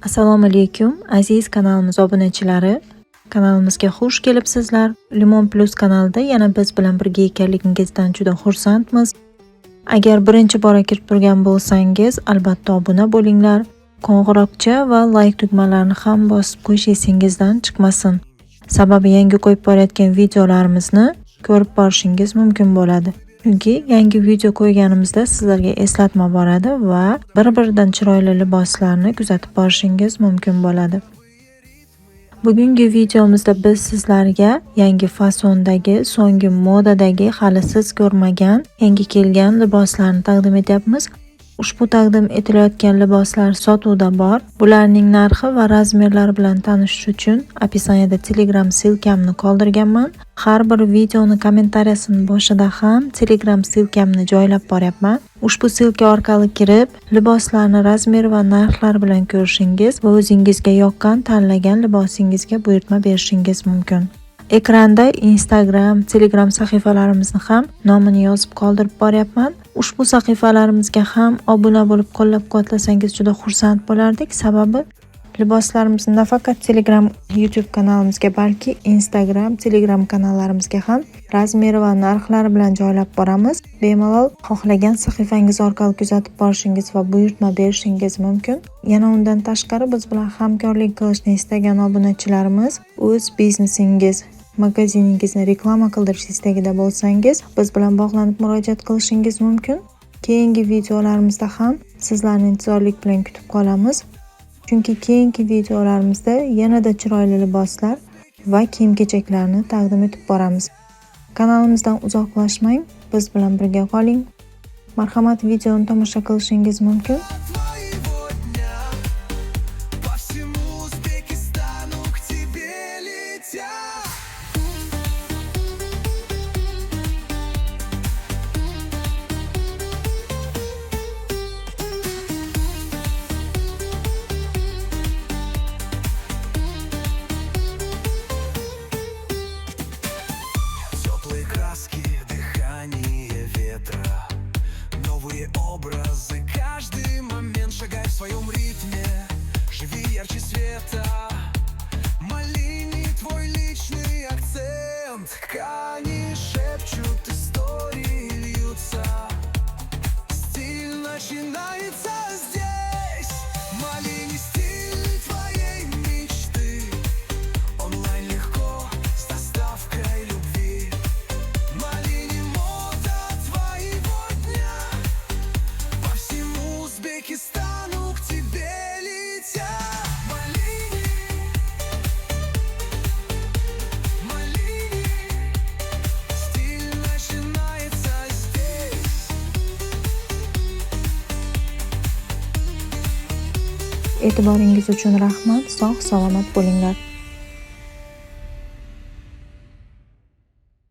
Assalomu alaykum aziz kanalimiz obunachilari. Kanalimizga xush kelibsizlar. Limon Plus kanalida yana biz bilan birga ekanligingizdan juda xursandmiz. Agar birinchi bora kirib turgan bo'lsangiz, albatta obuna bo'linglar. Qo'ng'iroqcha va like tugmalarini ham bosib qo'yish esingizdan chiqmasin. Sababi yangi qo'yib borayotgan videolarimizni ko'rib borishingiz mumkin bo'ladi. Chunki yangi video qo'yganimizda sizlarga eslatma boradi va bir-biridan chiroyli liboslarni kuzatib borishingiz mumkin bo'ladi. Bugungi videomizda biz sizlarga yangi fasondagi, so'nggi modadagi, hali siz ko'rmagan, yangi kelgan liboslarni taqdim etyapmiz. Ushbu taqdim etilayotgan liboslar sotuvda bor. Bularning narxi va razmerlari bilan tanishish uchun opisaniyada Telegram silkamni qoldirganman. Har bir videoni kommentariyasining boshida ham Telegram silkamni joylab boryapman. Ushbu silka orqali kirib, liboslarni razmer va narxlari bilan ko'rishingiz va o'zingizga yoqqan tanlagan libosingizga buyurtma berishingiz mumkin. Ekranda Instagram, Telegram sahifalarimizni ham nomini yozib qoldirib boryapman. Ushbu sahifalarimizga ham obuna bo'lib qo'llab-quvvatlasangiz juda xursand bo'lardik. Sababi liboslarimizni nafaqat Telegram, YouTube kanalimizga, balki Instagram, Telegram kanallarimizga ham razmeri va narxlari bilan joylab boramiz. Bemalol xohlagan sahifangiz orqali kuzatib borishingiz va buyurtma berishingiz mumkin. Yana undan tashqari biz bilan hamkorlik qilishni istagan obunachilarimiz o'z biznesingiz, magaziningizni reklama qildirish istagida bo'lsangiz, biz bilan bog'lanib murojaat qilishingiz mumkin. Keyingi videolarimizda ham sizlarni intizorlik bilan kutib qolamiz. Chunki keyingi videolarimizda yanada chiroyli liboslar va kiyim-kechaklarni taqdim etib boramiz. Kanalimizdan uzoqlashmang, biz bilan birga qoling. Marhamat, videoni tomosha qilishingiz mumkin. Образы, каждый момент шагай в своем ритме, живи ярче света, малини твой личный акцент, ткани шепчут, истории льются, стиль начинается здесь, малини стиль твоей мечты, онлайн легко с доставкой любви, малини мода твоего дня. Узбекистану к тебе летят Малини, Малини, стиль начинается здесь. E'tiboringiz uchun rahmat. Sog' salomat bo'linglar.